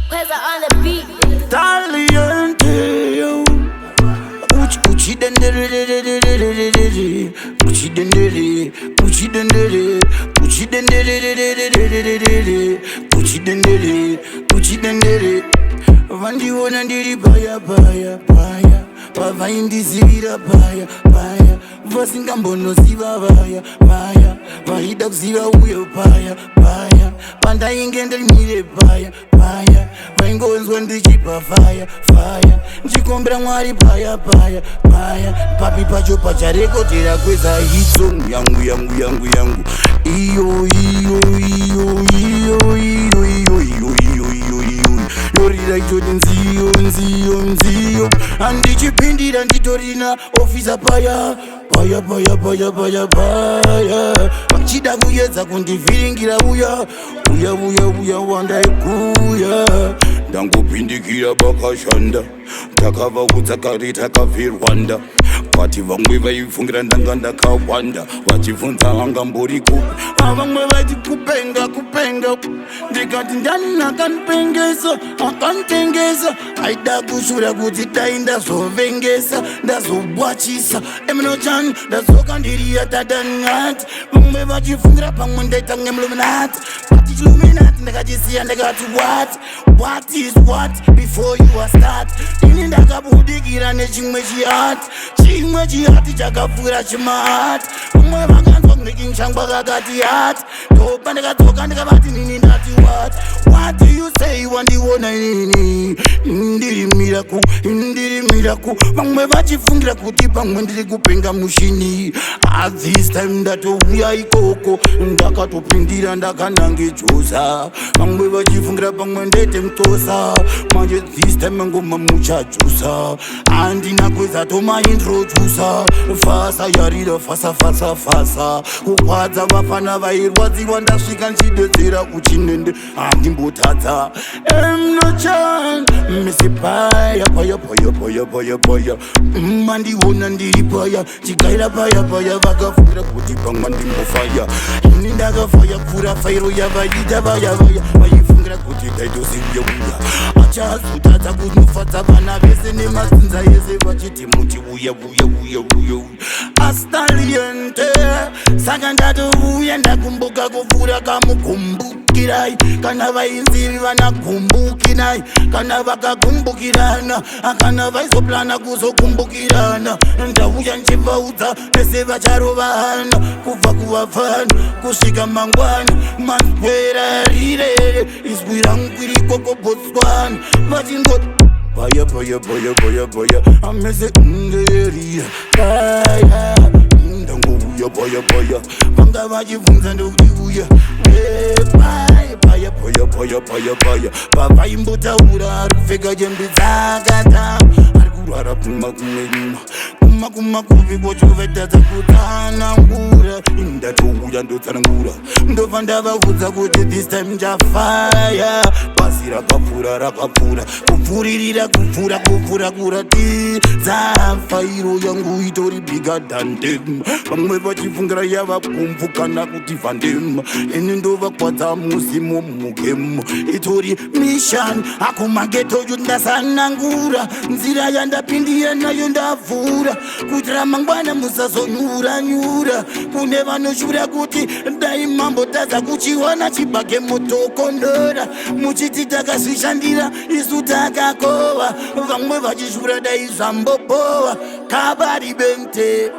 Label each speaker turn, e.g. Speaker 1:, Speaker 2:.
Speaker 1: Queza on the beat.
Speaker 2: Taliente, yo. Uchi dendere, uchi dendere, uchi dendere, uchi dendere, uchi dendere, uchi dendere. Vandi wona ndiri paya paya paya, pavaindizivira paya paya, vasingambonoziva vaya vaya, vaida kuziva uyo paya paya, pandainge ndimire paya paya, vaingonzwa ndichipa faya faya, ndichikombera Mwari paya paya paya, papi pacho pacharekodera kweza hitsong yangu yangu yangu yangu, iyo iyo iyo iyo iyo iyo iyo iyo iyo yorira itoti nziyo nziyo nziyo, andichipindira nditorina ofisa paya paya paya paya paya paya, vachida kuyedza kundivhiringira uya uya uya uya wandaikuya, ndangopindikira pakashanda takava kudzakari takavhirwanda, vati vamwe vaifungira ndanga ndakawanda, vachibvunza angambori kupi, vamwe vati kupenga kupenga, ndikati ndani akanipengesa akanditengesa, aida kushura kuti dai ndazovengesa ndazobwachisa emunochan ndazoka ndiriya tadanati, vamwe vachifungira pamwe ndaita ngemuluminati, vati chiluminati ndakachisiya ndakati what is what before you are start, ini ndakabudikira nechimwe chihati chakapfuura chimahati, vamwe vakanzwa kundikinchangwa kakati hati, ndopa ndikadzoka ndikavati nini ndati what do you say wandiona nini, ndirimira ku vamwe vachifungira kuti pamwe ndiri kupenga mushini, this time ndatouya ikoko ndakatopindira ndakanange josa, vamwe vachifungira pamwe ndete mutosa, manje this time ngoma muchajusa, andina kweza tomaintrodusa, fasa yarira fasa fasa fasa, kukwadza vafana vairwadziwa ndasvika nchidedzera kuchinende handimbotadza emnochan misi paya paya paya paya paya paya, mandiona ndiri paya chigaira paya paya, vakafungira kuti pamwe ndimbofaya, ini ndakafaya kupfuura fairo yavaita vaya vaya, vaifungira kuti taitosiuya uya, achazotadza kunofadza vana vese nemadzinza yese vachiti muti uya uya uya uya astaliente, saka ndatouya ndakumbuka kupfuura kamukumbukirai, kana vainzivi vanakumbukirai, kana vakakumbukirana, kana vaizoplana kuzokumbukirana, ndauya nchibvaudza vese vacharovana, kubva kuvafana kusvika mangwana, manzwerarire izwi rangu irikoko Botswana, vachingoti paya paya paya paya paya, amese nderiya paya, ndangouya paya paya, vanga vachibvunza ndokuti uya paya paya paya paya paya paya, pavaimbotaura ari kupfeka jembe dzakata, ari kurwara kuma kumwe kuma kuvi kochovetadza kutsanangura, ndatouya ndotsanangura, ndobva ndavabvunza kuti this time ndafaya, pasi rakapfuura kupfuririra kupfuura kurati dzafairo yangu itori bigger than them, vamwe vachifungira yava kumvukana kuti vandem, ini ndovakwadza musimo mugemo itori mission akumageto ndasanangura, nzira yandapindiya nayo ndavhura, kuti ramangwana musazonyura nyura, kune vanoshura kuti dai mambotadza kuchiwana chibage motokondora, muchiti takazvishandira isu takakova, vamwe vachishura dai zvambobowa kabari bente.